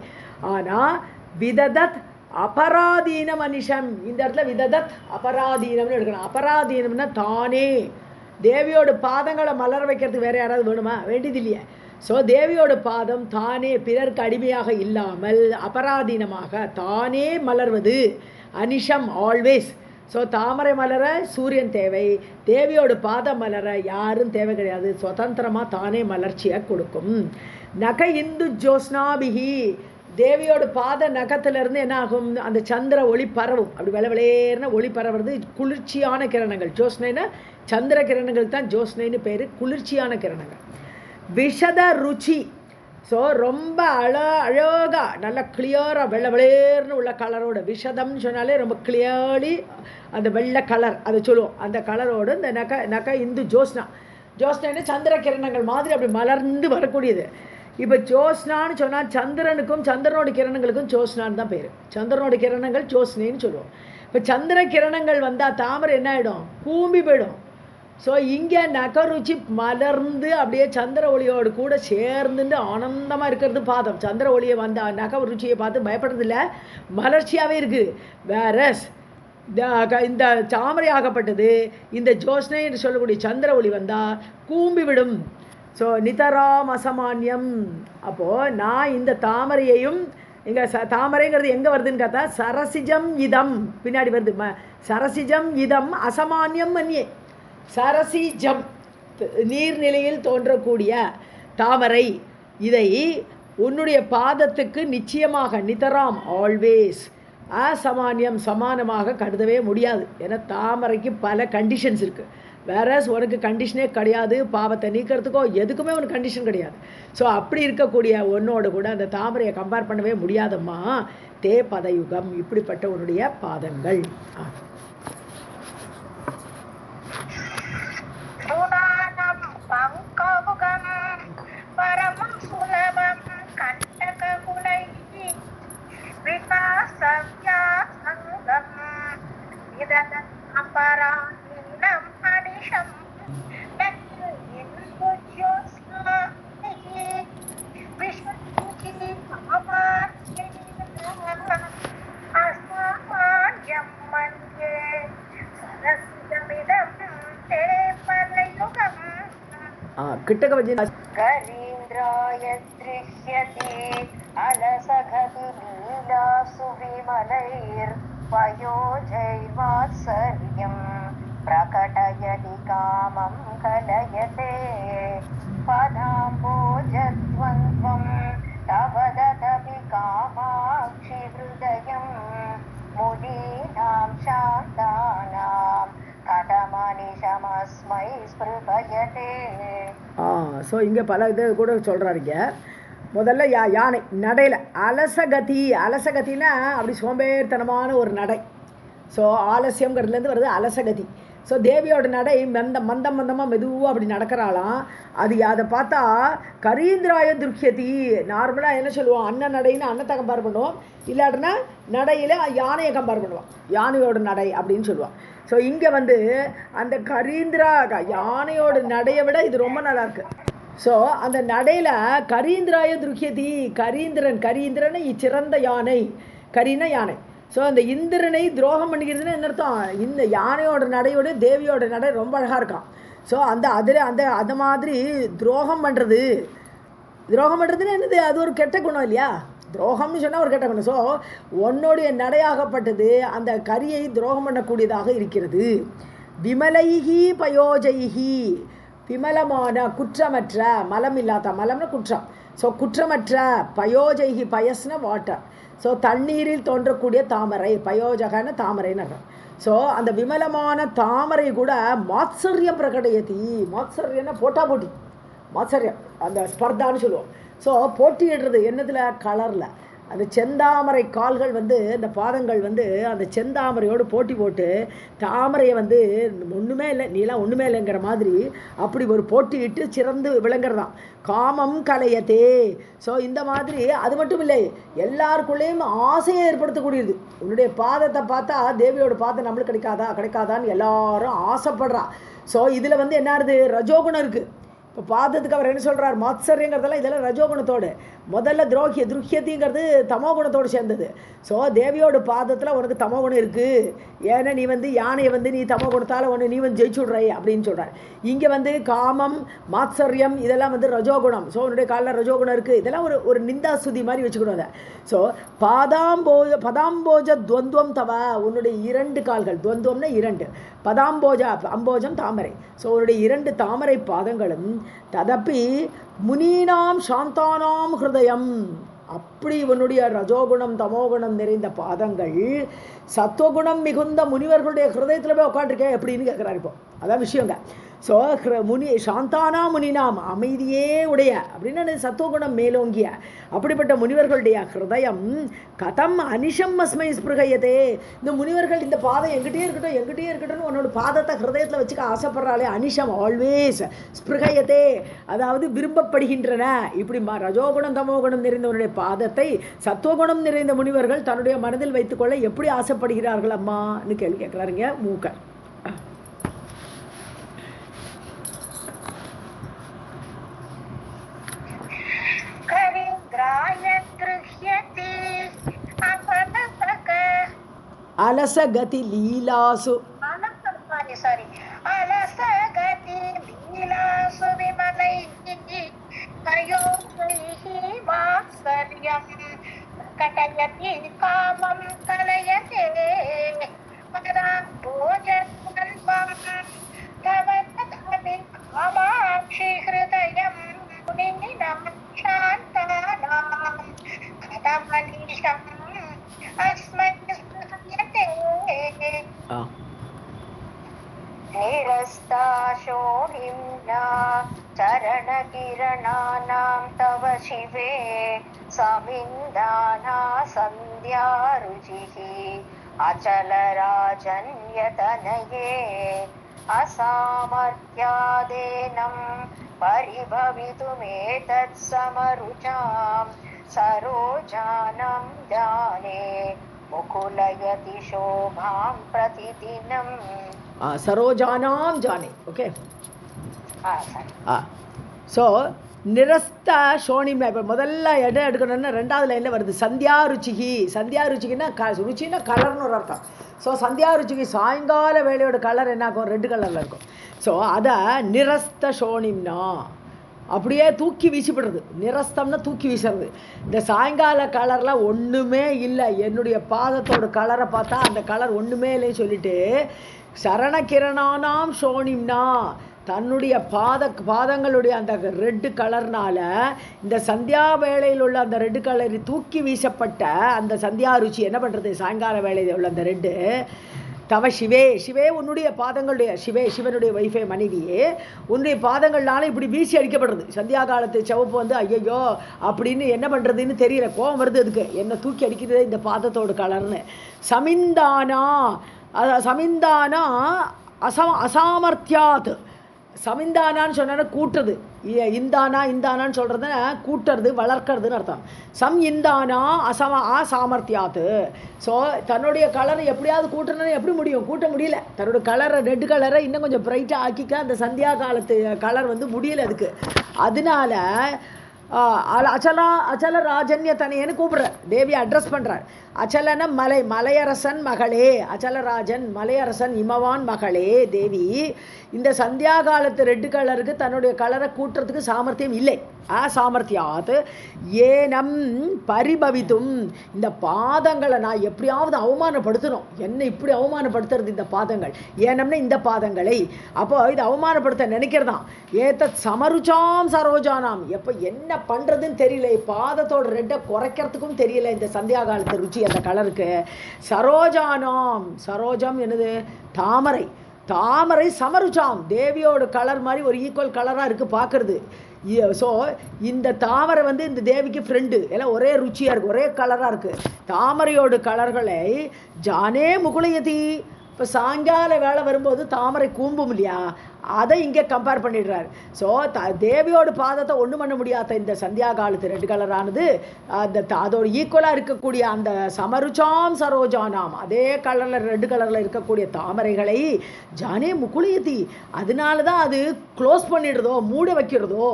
ஆனால் விததத் அபராதீனம் அனிஷம், இந்த இடத்துல விததத் அபராதீனம்னு எடுக்கணும். அபராதீனம்னா தானே. தேவியோட பாதங்களை மலர வைக்கிறதுக்கு வேறு யாராவது வேணுமா? வேண்டியது இல்லையே. ஸோ தேவியோட பாதம் தானே, பிறருக்கு அடிமையாக இல்லாமல் அபராதீனமாக தானே மலர்வது. அனிஷம் ஆல்வேஸ். ஸோ தாமரை மலர சூரியன் தேவை, தேவியோட பாதம் மலர யாரும் தேவை கிடையாது. சுதந்திரமாக தானே மலர்ச்சியை கொடுக்கும். நக இந்து ஜோஸ்னாபிகி, தேவியோட பாத நகத்திலிருந்து என்ன ஆகும்? அந்த சந்திர ஒளி பரவும். அப்படி வெளவெளேர்னு ஒளி பரவுறது குளிர்ச்சியான கிரணங்கள். ஜோஸ்னைன்னா சந்திர கிரணங்கள் தான் ஜோஸ்னைன்னு பேர், குளிர்ச்சியான கிரணங்கள். விஷத ருச்சி. ஸோ ரொம்ப அழகாக நல்ல கிளியராக வெள்ளை உள்ள கலரோட, விஷதம்னு சொன்னாலே ரொம்ப கிளியர்லி அந்த வெள்ளை கலர் அதை சொல்லுவோம். அந்த கலரோடு இந்த நக இந்து ஜோஸ்னா சந்திர கிரணங்கள் மாதிரி அப்படி மலர்ந்து வரக்கூடியது. இப்போ ஜோஸ்னான்னு சொன்னால் சந்திரனுக்கும் சந்திரனோட கிரணங்களுக்கும் ஜோஸ்னான்னு தான் பேர். சந்திரனோட கிரணங்கள் ஜோஸ்னேன்னு சொல்லுவோம். இப்போ சந்திர கிரணங்கள் வந்தால் தாமரை என்ன ஆகிடும்? கூம்பி போயிடும். ஸோ இங்கே நகருச்சி மலர்ந்து அப்படியே சந்திர ஒளியோடு கூட சேர்ந்துட்டு ஆனந்தமாக இருக்கிறது பாதம். சந்திர ஒளியை வந்த நக ருச்சியை பார்த்து பயப்படுறதில்ல, மலர்ச்சியாகவே இருக்குது. வேறஸ் இந்த தாமரை ஆகப்பட்டது இந்த ஜோஸ்னை என்று சொல்லக்கூடிய சந்திர ஒளி வந்தால் கூம்பி விடும். ஸோ நிதராம் அசமானியம். அப்போது நான் இந்த தாமரையையும், இங்கே தாமரைங்கிறது எங்கே வருதுன்னு பார்த்தா சரசிஜம் இதம் பின்னாடி வருது. சரசிஜம் இதம் அசமானியம் மன்யே. சரசிஜம் நீர்நிலையில் தோன்றக்கூடிய தாமரை, இதை உன்னுடைய பாதத்துக்கு நிச்சயமாக நிதராம் ஆல்வேஸ் அசமானியம் சமானமாக கருதவே முடியாது. ஏன்னா தாமரைக்கு பல கண்டிஷன்ஸ் இருக்குது. வேறஸ் உனக்கு கண்டிஷனே கிடையாது, பாவத்தை நீக்கிறதுக்கோ எதுக்குமே உனக்கு கண்டிஷன் கிடையாது. ஸோ அப்படி இருக்கக்கூடிய உன்னோடு கூட அந்த தாமரையை கம்பேர் பண்ணவே முடியாதம்மா. தே பதயுகம், இப்படிப்பட்ட உன்னுடைய பாதங்கள். கிட்டக்க வந்து கரீந்திராய த்ரிஷ்யதி அலசகதி நீலாசு விமலைர் பயோஜைவாத்சர்யம் பிரகடயதி காமம் கலயதே பதாம்போஜத்வந்த்வம் தவததபி காமாட்சி ஹிருதயம் முனீனாம் சாந்தானாம் கதமனிஷமஸ்மை ஸ்பிருகயதே. ஸோ இங்கே பல இது கூட சொல்கிறாருங்க. முதல்ல யானை நடையில் அலசகதி, அலசகத்தின்னா அப்படி சோம்பேறித்தனமான ஒரு நடை. ஸோ ஆலசியங்கிறதுலேருந்து வருது அலசகதி. ஸோ தேவியோட நடை மந்தமாக மெதுவாக அப்படி நடக்கிறாளாம். அதை பார்த்தா கரீந்திராய துர்க்கியதி. நார்மலாக என்ன சொல்லுவோம், அண்ணன் நடைன்னு அன்னத்தை கம்பேர் பண்ணுவோம், இல்லாட்டினா நடையில் யானையை கம்பேர் பண்ணுவோம், யானையோட நடை அப்படின்னு சொல்லுவாள். ஸோ இங்கே வந்து அந்த கரீந்திரா யானையோட நடையை விட இது ரொம்ப நல்லாயிருக்கு. ஸோ அந்த நடையில் கரீந்திராய துர்க்கியதி, கரீந்திரனை சிறந்த யானை, கரீன யானை. ஸோ அந்த இந்திரனை துரோகம் பண்ணிக்கிறதுன்னு என்ன அர்த்தம், இந்த யானையோட நடையோட தேவியோட நடை ரொம்ப அழகாக இருக்கான். ஸோ அந்த மாதிரி துரோகம் பண்ணுறதுன்னு என்னது, அது ஒரு கெட்ட குணம் இல்லையா, துரோகம்னு சொன்னால் ஒரு கெட்ட குணம். ஸோ உன்னுடைய நடையாகப்பட்டது அந்த கரியை துரோகம் பண்ணக்கூடியதாக இருக்கிறது. விமலைஹி பயோஜைஹி, விமலமான குற்றமற்ற, மலம் இல்லாத, மலம்னா குற்றம். ஸோ குற்றமற்ற, பயோஜைஹி, பயஸ்ன வாட்டர், ஸோ தண்ணீரில் தோன்றக்கூடிய தாமரை, பயோஜகன தாமரைன்னு அர்த்தம். ஸோ அந்த விமலமான தாமரை கூட மாத்சரியம் பிரகடயதி, மாத்சரியன்னா போட்டி, மாத்சரியம் அந்த ஸ்பர்தான்னு சொல்லுவோம். ஸோ போட்டியிடுறது என்னதில், கலரில். அந்த செந்தாமரை கால்கள் வந்து, அந்த பாதங்கள் வந்து அந்த செந்தாமரையோடு போட்டி போட்டு தாமரையை வந்து ஒன்றுமே இல்லை, நீலாம் ஒன்றுமே இல்லைங்கிற மாதிரி அப்படி ஒரு போட்டியிட்டு சிறந்து விளங்குறதான். காமம் கலையத்தே. ஸோ இந்த மாதிரி அது மட்டும் இல்லை, எல்லாருக்குள்ளேயும் ஆசையை ஏற்படுத்தக்கூடியது. உன்னுடைய பாதத்தை பார்த்தா தேவியோட பாதம் நம்மளுக்கு கிடைக்காதான்னு எல்லாரும் ஆசைப்படுறா. ஸோ இதில் வந்து என்ன ஆகுது, ரஜோகுணம் இருக்குது. இப்போ பாதத்துக்கு அவர் என்ன சொல்கிறார், மாத்சரியங்கிறதெல்லாம் இதெல்லாம் ரஜோகுணத்தோடு, முதல்ல துருக்கியத்திங்கிறது தமோகுணத்தோடு சேர்ந்தது. ஸோ தேவியோட பாதத்தில் உனக்கு தமோகுணம் இருக்குது, ஏன்னா நீ வந்து யானையை வந்து நீ தமோகுணத்தால் ஒன்று நீ வந்து ஜெயிச்சு விட்றாய் அப்படின்னு சொல்கிறார். இங்கே வந்து காமம் மாத்சரியம் இதெல்லாம் வந்து ரஜோகுணம். ஸோ உன்னுடைய காலில் ரஜோகுணம் இருக்குது, இதெல்லாம் ஒரு நிந்தா சுதி மாதிரி வச்சுக்கணும் அதை. ஸோ பதாம்போஜ துவந்துவம் தவ, உன்னுடைய இரண்டு கால்கள், துவந்துவம்னா இரண்டு, அம்போஜம் தாமரை. ஸோ உன்னுடைய இரண்டு தாமரை பாதங்களும் ததப்பி முனீனாம் சாந்தானாம் ஹிருதயம், அப்படி உன்னுடைய ரஜோகுணம் தமோகுணம் நிறைந்த பாதங்கள் சத்துவகுணம் மிகுந்த முனிவர்களுடைய ஹிருதயத்தில் போய் உட்காந்துருக்கேன் எப்படின்னு கேட்குறாரு. இப்போ அதான் விஷயங்க. ஸோ சாந்தானா முனினாம், அமைதியே உடைய அப்படின்னு சத்துவகுணம் மேலோங்கிய அப்படிப்பட்ட முனிவர்களுடைய ஹிருதயம் கதம் அனிஷம் அஸ்மை ஸ்பிருகயதே. இந்த முனிவர்கள் இந்த பாதம் எங்கிட்டே இருக்கட்டும்னு உன்னோட பாதத்தை ஹிருதயத்தில் வச்சுக்க ஆசைப்படுறாளே, அனிஷம் ஆல்வேஸ் ஸ்பிருகயதே, அதாவது விரும்பப்படுகின்றன. இப்படி ரஜோகுணம் தமோகுணம் நிறைந்த உன்னுடைய பாதத்தை சத்துவகுணம் நிறைந்த முனிவர்கள் தன்னுடைய மனதில் வைத்துக்கொள்ள எப்படி ஆசைப்படுகிறார்கள் அம்மான்னு கேள்வி கேட்குறாருங்க மூக்கர். அலசகதி லீலாசு, அலசகதி லீலாசு விமலைஹி பயோஜைஹி வாத்சல்யம் கடயதி காமம் கலயதே பதாம்போஜத்வந்த்வம் தவததபி காமாட்சி ஹிருதயம் முனீனாம் சாந்தானாம் கதமனிஷம் அஸ்மை ஸ்மிருத்யதே. निरस्ताशो निम्ना चरणकिरणानां तव शिवे समिन्दाना सन्ध्यारुचिः अचलराजन्यतनये असामर्थ्यादेनं परिभवितुमेतत्समरुचां सरोजानं जाने मुकुलयति शोभां प्रतिदिनम् சரோஜானாம் ஜானே. ஓகே. sorry. ஸோ நிரஸ்த ஷோனிம்னா இப்போ முதல்ல இடம் எடுக்கணும்னா ரெண்டாவது லைனில் வருது சந்தியா ருச்சிகி. சந்தியா ருச்சிகின்னா ருச்சின்னா கலர்னு ஒரு அர்த்தம். ஸோ சந்தியா ருச்சிக்கு சாயங்கால வேலையோட கலர் என்ன ஆகும்? ரெட் கலரில் இருக்கும். ஸோ அதை நிரஸ்த ஷோனிம்னா அப்படியே தூக்கி வீசிப்படுறது. நிரஸ்தம்னா தூக்கி வீசுறது. இந்த சாயங்கால கலரில் ஒன்றுமே இல்லை, என்னுடைய பாதத்தோட கலரை பார்த்தா அந்த கலர் ஒன்றுமே இல்லைன்னு சொல்லிட்டு சரணகிரணானாம் ஷோனிம்னா தன்னுடைய பாதங்களுடைய அந்த ரெட்டு கலர்னால இந்த சந்தியா வேளையில் உள்ள அந்த ரெட்டு கலரை தூக்கி வீசப்பட்ட அந்த சந்தியா ருச்சி என்ன பண்ணுறது? சாயங்கால வேளையில் உள்ள அந்த ரெட்டு தவ சிவே. சிவே உன்னுடைய பாதங்களுடைய சிவனுடைய வைஃபை மனைவியே உன்னுடைய பாதங்கள்னால இப்படி வீசி அடிக்கப்படுறது. சந்தியா காலத்து சிவப்பு வந்து ஐயோ அப்படின்னு என்ன பண்ணுறதுன்னு தெரியல, கோபம் வருது அதுக்கு, என்ன தூக்கி அடிக்கிறது இந்த பாதத்தோட கலர்னு. சமிந்தானா சமிந்தானா அசாமர்த்தியாத். சமிந்தானான்னு சொன்னா கூட்டுறது, இந்தானான்னு சொல்கிறத கூட்டுறது வளர்க்கறதுன்னு அர்த்தம். இந்தானா அசாமர்த்தியாத்து. ஸோ தன்னுடைய கலரை எப்படியாவது கூட்டணும்னு எப்படி முடியும்? கூட்ட முடியல. தன்னோட கலரை ரெட் கலரை இன்னும் கொஞ்சம் பிரைட்டாக ஆக்கிக்க அந்த சந்தியா காலத்து கலர் வந்து முடியல அதுக்கு. அதனால அச்சல ராஜன்ய தனையன்னு கூப்பிடுறார், தேவியை அட்ரஸ் பண்ணுறார். அச்சலன மலையரசன் மகளே, அச்சலராஜன் மலையரசன் இமவான் மகளே தேவி, இந்த சந்தியா காலத்து ரெட்டு கலருக்கு தன்னுடைய கலரை கூட்டுறதுக்கு சாமர்த்தியம் இல்லை. அசாமர்த்தியாத் ஏனம் பரிபவித்தும். இந்த பாதங்களை நான் எப்படியாவது அவமானப்படுத்தணும். என்ன இப்படி அவமானப்படுத்துறது இந்த பாதங்கள்? ஏனம்னா இந்த பாதங்களை அப்போ இது அவமானப்படுத்த நினைக்கிறதான். ஏதத் சமருச்சாம் சரோஜானாம். எப்போ என்ன பண்ணுறதுன்னு தெரியல, பாதத்தோட ரெட்டை குறைக்கிறதுக்கும் தெரியல இந்த சந்தியா காலத்து ருச்சி அந்த கலருக்கு. சரோஜானாம், சரோஜம் என்னது? தாமரை. தாமரை சமருச்சாம், தேவியோட கலர் மாதிரி ஒரு ஈக்குவல் கலராக இருக்குது பார்க்குறது. ஸோ இந்த தாமரை வந்து இந்த தேவிக்கு ஃப்ரெண்டு, எல்லாம் ஒரே ருச்சியாக இருக்குது, ஒரே கலராக இருக்குது. தாமரையோட கலர்களை ஜானே முகுலயதி. இப்போ சாயங்கால வேலை வரும்போது தாமரை கூம்பும் இல்லையா, அதை இங்கே கம்பேர் பண்ணிடுறாரு. ஸோ தேவியோட பாதத்தை ஒன்றும் பண்ண முடியாத இந்த சந்தியா காலத்து ரெட் கலரானது அந்த அதோட ஈக்குவலாக இருக்கக்கூடிய அந்த சமருச்சாம் சரோஜானாம் அதே கலரில் ரெட் கலரில் இருக்கக்கூடிய தாமரைகளை ஜானே முகுலயதி, அதனால தான் அது க்ளோஸ் பண்ணிடுறதோ மூட வைக்கிறதோ.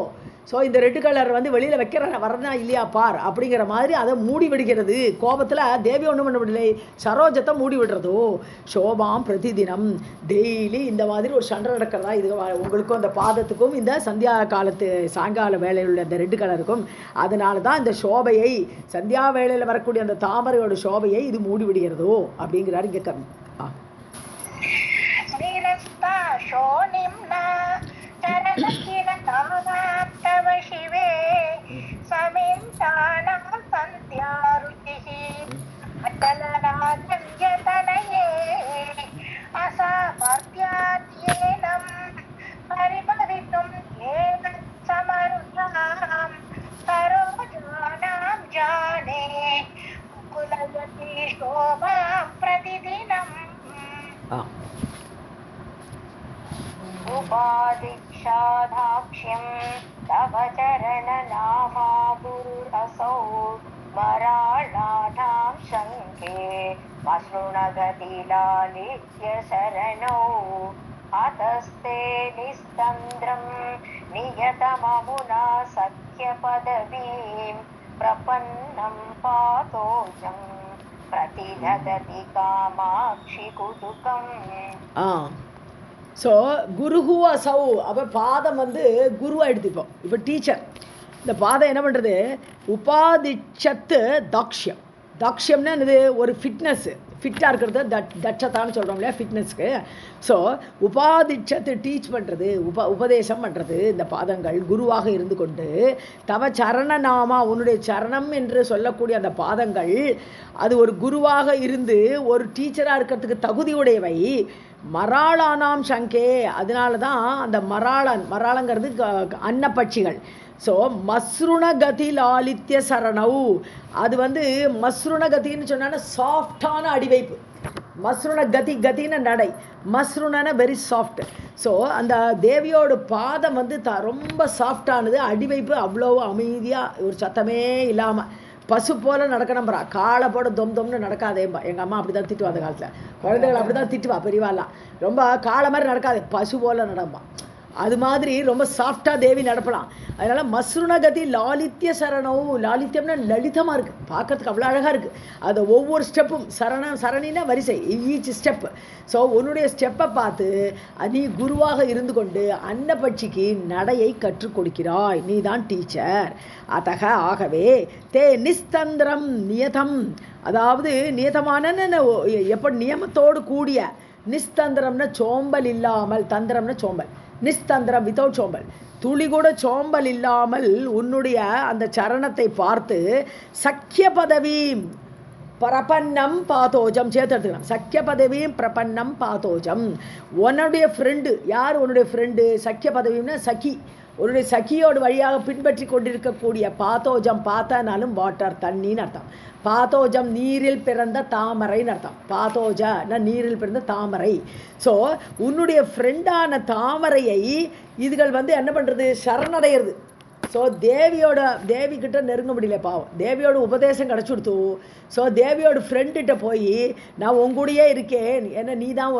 ஸோ இந்த ரெட் கலர் வந்து வெளியில் வைக்கிற வரனா இல்லையா பார் அப்படிங்கிற மாதிரி அதை மூடி விடுகிறது. கோபத்தில் தேவி ஒன்றும் பண்ண முடியலை, சரோஜத்தை மூடி விடுறதோ. சோபாம் பிரதிதினம் டெய்லி இந்த மாதிரி ஒரு சண்டை நடக்கிறதா இது உங்களுக்கும் அந்த பாதத்துக்கும் இந்த சந்தியா காலத்து சாயங்கால வேளையில் உள்ள அந்த ரெட் கலருக்கும். அதனால தான் இந்த சோபையை சந்தியா வேளையில் வரக்கூடிய அந்த தாமரையோட சோபையை இது மூடி விடுகிறதோ அப்படிங்கிறார் இங்கே கவி. तव शिवे समिन्तानां सन्ध्यारुचिः अचलराजन्यतनये असामर्थ्याद्येनं परिभवितुम् एतत्समरुचां सरोजानां जाने मुकुलयति शोभां प्रतिदिनम् उपादिक्षाधाक्ष्यं तव चरणनामा गुरुरसौ स्मराणानां शङ्खे मसृणगतिलालित्य शरणौ अतस्ते निस्तन्द्रं नियतममुना सख्यपदवीं प्रपन्नं पातोजं प्रतिददति कामाक्षि कुतुकम्. ஸோ குருஹு அசௌ, அப்போ பாதம் வந்து குருவாக எடுத்துப்போம். இப்போ டீச்சர் இந்த பாதம் என்ன பண்ணுறது? உபாதிச்சத்து தாக்ஷ்யம். தாக்ஷ்யம்னா என்னது? ஒரு ஃபிட்னஸ்ஸு, ஃபிட்டாக இருக்கிறது தட்சத்தான்னு சொல்கிறோம் இல்லையா ஃபிட்னஸ்க்கு. ஸோ உபாதிச்சத்து டீச் பண்ணுறது, உபதேசம் பண்ணுறது இந்த பாதங்கள் குருவாக இருந்து கொண்டு. தவ சரணநாமா, உன்னுடைய சரணம் என்று சொல்லக்கூடிய அந்த பாதங்கள் அது ஒரு குருவாக இருந்து ஒரு டீச்சராக இருக்கிறதுக்கு தகுதியுடையவை. மராளானாம் சங்கே. அதனால தான் அந்த மராளங்கிறது அன்னப்பட்சிகள். ஸோ மஸ்ருணகதி லாலித்ய சரணவ், அது வந்து மஸ்ருணகத்தின்னு சொன்னா சாஃப்டான அடிவைப்பு. கதின்னு நடை, மஸ்ருணன வெரி சாஃப்ட். ஸோ அந்த தேவியோட பாதம் வந்து ரொம்ப சாஃப்டானது, அடிவைப்பு அவ்வளோ அமைதியாக, ஒரு சத்தமே இல்லாமல் பசு போல் நடக்கணும்brா. காலை போட தொம்னு நடக்காதேம்பா. எங்கள் அம்மா அப்படி தான் திட்டுவா அந்த காலத்தில். குழந்தைகள் அப்படி தான் திட்டுவா பெரியவாலாம். ரொம்ப காலை மாதிரி நடக்காது, பசு போல் நடம்பா. அது மாதிரி ரொம்ப சாஃப்டாக தேவி நடப்பலாம். அதனால் மஸ்ருணகதி லாலித்ய சரணம். லாலித்யம்னா லலிதமாக இருக்குது, பார்க்கறதுக்கு அவ்வளோ அழகாக இருக்குது. அது ஒவ்வொரு ஸ்டெப்பும் சரணினா வரிசை, ஈச் ஸ்டெப்பு. ஸோ உன்னுடைய ஸ்டெப்பை பார்த்து நீ குருவாக இருந்து கொண்டு அன்னப்பட்சிக்கு நடையை கற்றுக் கொடுக்கிறாய். நீ தான் டீச்சர். அத்தக ஆகவே தே நிஸ்தந்திரம் நியதம், அதாவது நியதமான எப்படி நியமத்தோடு கூடிய, நிஸ்தந்திரம்னா சோம்பல் இல்லாமல், தந்திரம்னா சோம்பல், நிஸ்தந்திரம் வித்தவுட் சோம்பல், துளி கூட சோம்பல் இல்லாமல் உன்னுடைய அந்த சரணத்தை பார்த்து சக்கிய பதவி பிரபன்னம் பாதோஜம் சேர்த்து எடுத்துக்கலாம். சக்கிய பதவியும் பிரபன்னம் பாதோஜம். உன்னுடைய ஃப்ரெண்டு யார்? உன்னுடைய ஃப்ரெண்டு சக்கிய பதவின்னா சகி, உன்னுடைய சகியோடு வழியாக பின்பற்றி கொண்டிருக்கக்கூடிய பாத்தோஜம். பார்த்தனாலும் வாட்டர், தண்ணின்னு அர்த்தம். பாத்தோஜம் நீரில் பிறந்த தாமரைன்னு அர்த்தம். பாத்தோஜனா நீரில் பிறந்த தாமரை. ஸோ உன்னுடைய ஃப்ரெண்டான தாமரையை இதுகள் வந்து என்ன பண்ணுறது? சரணடைகிறது. ஸோ தேவிக்கிட்ட நெருங்க முடியல பாவம். தேவியோட உபதேசம் கிடச்சுடுத்து. ஸோ தேவியோட ஃப்ரெண்டுகிட்ட போய் நான் உங்கூடையே இருக்கேன், ஏன்னா நீ தான்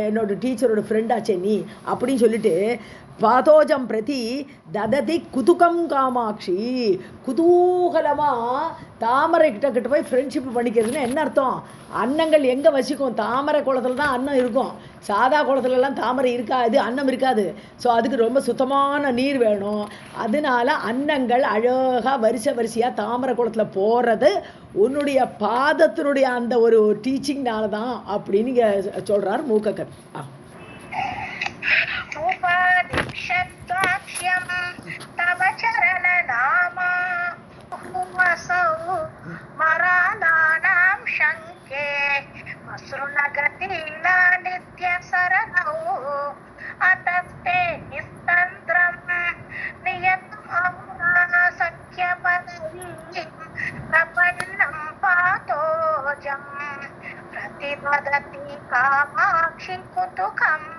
என்னோட டீச்சரோட ஃப்ரெண்டாச்சே நீ அப்படின்னு சொல்லிட்டு பாதோஜம் பிரதி தததி குதுகம் காமாட்சி. குதூகலமாக தாமரை கிட்ட போய் ஃப்ரெண்ட்ஷிப் பண்ணிக்கிறதுன்னு என்ன அர்த்தம்? அன்னங்கள் எங்கே வசிக்கும்? தாமரை குளத்துல தான் அன்னம் இருக்கும். சாதா குளத்துலலாம் தாமரை இருக்காது, அன்னம் இருக்காது. ஸோ அதுக்கு ரொம்ப சுத்தமான நீர் வேணும். அதனால அன்னங்கள் அழகாக வரிசையாக தாமரை குளத்தில் போகிறது உன்னுடைய பாதத்தினுடைய அந்த ஒரு டீச்சிங்னால தான் அப்படின்னு சொல்கிறார் மூக்ககர். உபதிக்ஷத்வாக்ஷ்யம் தவ சரண நாமா உவசௌ மராளானாம் சங்கே மஸ்ருணகதிலா நித்ய சரணௌ அதஸ்தே நிஸ்தந்திரம் நியதம் சக்கிய பதவீம் பிரபன்னம் பாதோஜம் பிரதிவததி காமாட்சி குதுகம்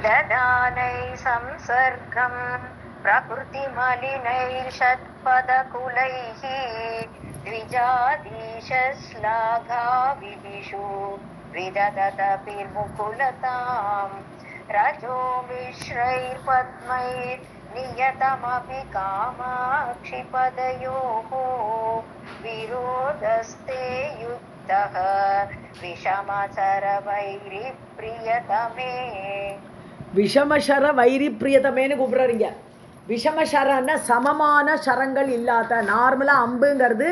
ददानै संसर्गं प्रकृतिमलिनैर्षट्पदकुलैः द्विजाधीशश्लाघाविदिषु विदधतपिर्मुकुलतां रजो मिश्रैर्पद्मैर्नियतमपि कामाक्षिपदयोः विरोधस्ते युक्तः विषमचरवैरिप्रियतमे. விஷமசர வைரி பிரியதமேன்னு கூப்பிட்றீங்க. விஷமசரன்னா சமமான சரங்கள் இல்லாத. நார்மலாக அம்புங்கிறது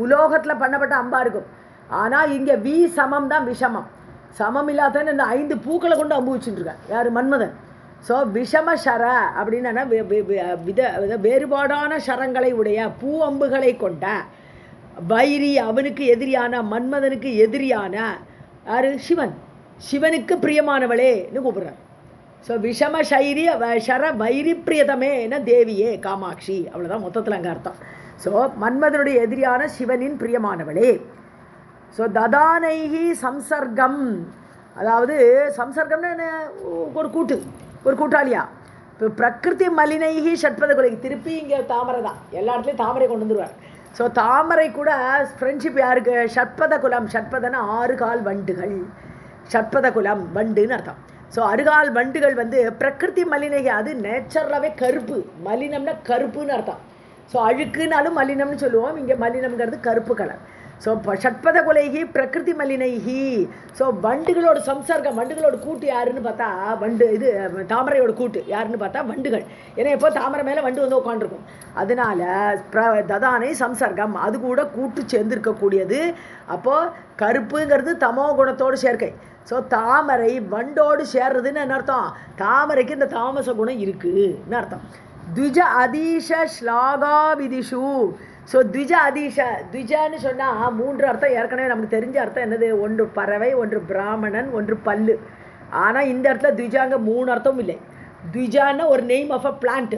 உலோகத்தில் பண்ணப்பட்ட அம்பாக இருக்கும். ஆனால் இங்கே வி சமம் தான் விஷமம். சமம் இல்லாதன்னு இந்த 5 பூக்களை கொண்டு அம்பு வச்சுட்டுருக்கேன். யார்? மன்மதன். ஸோ விஷமசர அப்படின்னா வேறுபாடான சரங்களை உடைய பூ அம்புகளை கொண்ட வைரி, அவனுக்கு எதிரியான, மன்மதனுக்கு எதிரியான யார்? சிவன். சிவனுக்கு பிரியமானவளேன்னு கூப்பிட்றார். ஸோ விஷம சர வைரி பிரியதமேன தேவியே காமாட்சி. அவ்வளோதான் மொத்தத்தில் அங்கே அர்த்தம். ஸோ மன்மதனுடைய எதிரியான சிவனின் பிரியமானவளே. ஸோ ததானைஹி சம்சர்க்கம், அதாவது சம்சர்க்கம்னா என்ன? ஒரு கூட்டாளியா. இப்போ பிரகிருதி மலினைஹி ஷட்பத குலை, திருப்பி இங்கே தாமரை தான், எல்லா இடத்துலையும் தாமரை கொண்டு வந்துடுவார். ஸோ தாமரை கூட ஃப்ரெண்ட்ஷிப் யாருக்கு? ஷட்பத குலம். ஷட்பதனா 6 கால் வண்டுகள். ஷட்பத குலம் வண்டுன்னு அர்த்தம். ஸோ 6 கால் வண்டுகள் வந்து பிரகிருதி மலினைகி, அது நேச்சுரலாகவே கருப்பு. மலினம்னா கருப்புன்னு அர்த்தம். ஸோ அழுக்குனாலும் மலினம்னு சொல்லுவோம். இங்கே மலினம்ங்கிறது கருப்பு கலர். ஸோ ஷட்பத குலைகி பிரகிருதி மலினைகி. ஸோ வண்டுகளோட சம்சர்க்கம், வண்டுகளோட கூட்டு யாருன்னு பார்த்தா இது தாமரையோட கூட்டு யாருன்னு பார்த்தா வண்டுகள். ஏன்னா எப்போ தாமரை மேலே வண்டு வந்து உட்காந்துருக்கும். அதனால ததானை சம்சர்க்கம், அது கூட கூட்டு சேர்ந்துருக்கக்கூடியது. அப்போது கருப்புங்கிறது தமோ குணத்தோடு சேர்க்கை. ஸோ தாமரை வண்டோடு சேர்றதுன்னு என்ன அர்த்தம்? தாமரைக்கு இந்த தாமச குணம் இருக்குன்னு அர்த்தம். த்விஜ அதீஷ ஸ்லாகா விதிஷு. ஸோ த்விஜ அதீஷ த்விஜான்னு சொன்னால் 3 அர்த்தம் ஏற்கனவே நமக்கு தெரிஞ்ச அர்த்தம் என்னது, ஒன்று பறவை, ஒன்று பிராமணன், ஒன்று பல்லு. ஆனால் இந்த இடத்துல த்விஜாங்க 3 அர்த்தமும் இல்லை. த்விஜான்னா ஒரு நேம் ஆஃப் அ பிளான்ட்,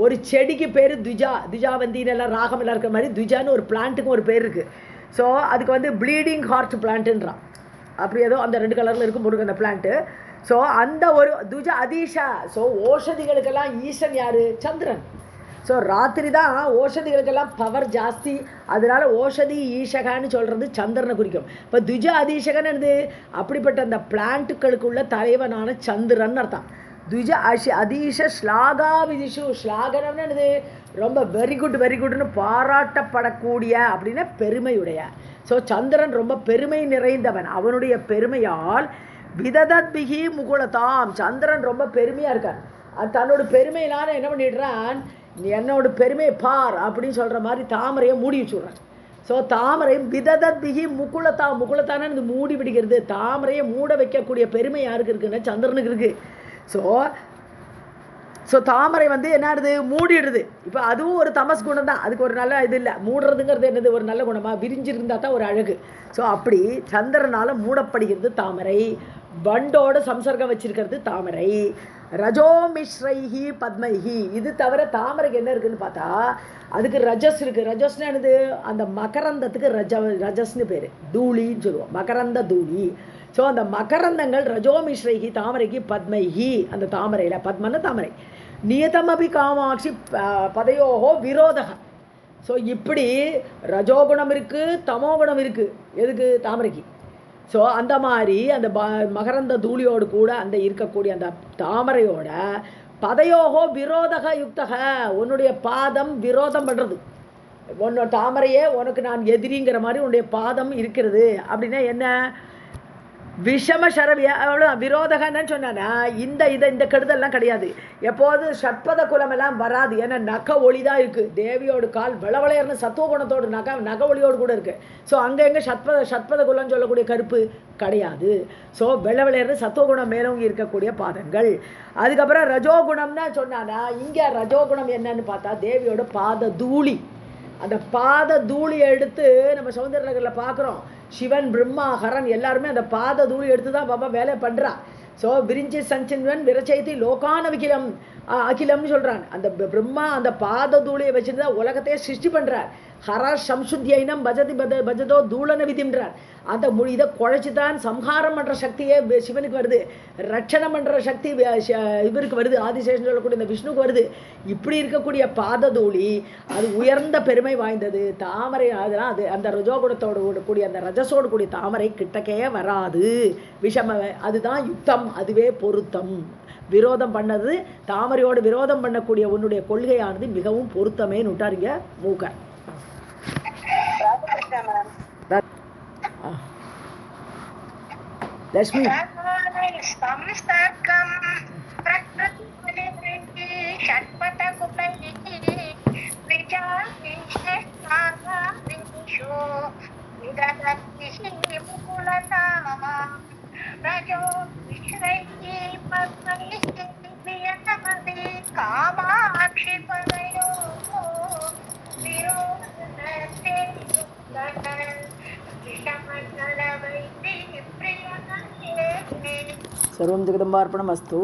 ஒரு செடிக்கு பேர் த்விஜா, த்விஜாவந்தின்னு எல்லாம் ராகம் எல்லாம் இருக்கிற மாதிரி த்விஜான்னு ஒரு பிளான்ட்டுக்கும் ஒரு பேர் இருக்குது. ஸோ அதுக்கு வந்து ப்ளீடிங் ஹார்ட் பிளான்ட்டுன்றான். அப்படி ஏதோ அந்த 2 கலரில் இருக்கும் முருகன் அந்த பிளான்ட்டு. ஸோ அந்த ஒரு த்விஜ அதீஷா. ஸோ ஓஷதிகளுக்கெல்லாம் ஈசன் யார்? சந்திரன். ஸோ ராத்திரி தான் ஓஷதிகளுக்கெல்லாம் பவர் ஜாஸ்தி, அதனால ஓஷதி ஈஷகான்னு சொல்கிறது சந்திரனை குறிக்கும். இப்போ த்விஜ அதீஷகன்னு என்னது, அப்படிப்பட்ட அந்த பிளான்ட்டுகளுக்குள்ள தலைவனான சந்திரன் அர்த்தம். த்விஜ அதீஷ ஸ்லாகா விதிஷு. ஸ்லாகனம்னு என்னது, ரொம்ப வெரி குட்னு பாராட்டப்படக்கூடிய அப்படின்னா பெருமையுடைய. ஸோ சந்திரன் ரொம்ப பெருமை நிறைந்தவன். அவனுடைய பெருமையால் விததத்பிகி முகுலதாம். சந்திரன் ரொம்ப பெருமையாக இருக்கான். தன்னோட பெருமையினால என்ன பண்ணிடுறான், என்னோட பெருமையை பார் அப்படின்னு சொல்கிற மாதிரி தாமரையை மூடி வச்சுடுறான். ஸோ தாமரை விததத்பிகி முகுலதா. முகுலத்தான இது மூடி பிடிக்கிறது. தாமரையை மூட வைக்கக்கூடிய பெருமை யாருக்கு இருக்குன்னா சந்திரனுக்கு இருக்குது. ஸோ தாமரை வந்து என்னது, மூடிடுது. இப்போ அதுவும் ஒரு தமஸ் குணம் தான். அதுக்கு ஒரு நல்ல இது இல்லை. மூடுறதுங்கிறது என்னது, ஒரு நல்ல குணமாக விரிஞ்சிருந்தா தான் ஒரு அழகு. ஸோ அப்படி சந்திரனால் மூடப்படுகிறது தாமரை. வண்டோட சம்சர்க்கம் வச்சிருக்கிறது தாமரை. ரஜோமிஸ்ரைஹி பத்மைஹி. இது தவிர தாமரைக்கு என்ன இருக்குன்னு பார்த்தா அதுக்கு ரஜஸ் இருக்குது. ரஜஸ்னா என்னது, அந்த மகரந்தத்துக்கு ரஜஸ்னு பேர். தூளின்னு சொல்லுவோம், மகரந்த தூளி. ஸோ அந்த மகரந்தங்கள் ரஜோமிஸ்ரைஹி தாமரைக்கு, பத்மைஹி அந்த தாமரையில், பத்மன தாமரை. நியதமபி காமாட்சி பதையோகோ விரோதக. ஸோ இப்படி ரஜோகுணம் இருக்குது, தமோகுணம் இருக்குது எதுக்கு, தாமரைக்கு. ஸோ அந்த மாதிரி அந்த மகரந்த தூளியோடு கூட அந்த இருக்கக்கூடிய அந்த தாமரையோட பதையோகோ விரோதக யுக்தக. உன்னுடைய பாதம் விரோதம் பண்ணுறது. உன்னோட தாமரையே உனக்கு நான் எதிரிங்கிற மாதிரி உன்னுடைய பாதம் இருக்கிறது. அப்படின்னா என்ன, விஷம சரவிய அவ்வளோ விரோதகன்னு சொன்னானா இந்த கெடுதல்லாம் கிடையாது. எப்போது ஷட்பத குலமெல்லாம் வராது. ஏன்னா நக ஒளி தான் இருக்குது. தேவியோட கால் விளவளையர்னு சத்துவகுணத்தோடு நக ஒளியோடு கூட இருக்குது. ஸோ அங்கே எங்கே ஷட்பத குலம்னு சொல்லக்கூடிய கருப்பு கிடையாது. ஸோ விளவளையர்னு சத்துவகுணம் மேலோங்கி இருக்கக்கூடிய பாதங்கள். அதுக்கப்புறம் ரஜோகுணம்னா சொன்னானா இங்கே ரஜோகுணம் என்னன்னு பார்த்தா தேவியோட பாத தூளி. அந்த பாத தூளியை எடுத்து நம்ம சௌந்தர நகரில் பார்க்குறோம். சிவன், பிரம்மா, ஹரன் எல்லாருமே அந்த பாத தூளி எடுத்து தான் பாபா வேலை பண்ணுறான். ஸோ விரிஞ்சி சஞ்சின்வன் விரச்சைத்தி லோகான அகிலம்னு சொல்கிறான். அந்த பிரம்மா அந்த பாத தூளியை வச்சுட்டு தான் உலகத்தையே சிருஷ்டி பண்ணுறார். ஹர சம்சுத்தியைனம் பஜதோ தூளன விதின்றார். அந்த இதை குழைச்சி தான் சம்ஹாரம் பண்ணுற சக்தியே சிவனுக்கு வருது. ரட்சணம் பண்ணுற சக்தி இவருக்கு வருது, ஆதிசேஷன் சொல்லக்கூடிய இந்த விஷ்ணுக்கு வருது. இப்படி இருக்கக்கூடிய பாத தூளி அது உயர்ந்த பெருமை வாய்ந்தது. தாமரை அதெல்லாம் அது அந்த ரஜோகுணத்தோடு கூடிய அந்த ரஜசோடு கூடிய தாமரை கிட்டக்கே வராது. விஷம அதுதான் யுக்தம், அதுவே பொருத்தம். விரோதம் பண்ணது தாமரையோடு விரோதம் பண்ணக்கூடிய உன்னுடைய கொள்கையானது மிகவும் பொருத்தமே நுட்டாருங்க மூக்க. லட்சுமி காமாட்சி பதையோ सर्वं जगदम्बार्पणमस्तु.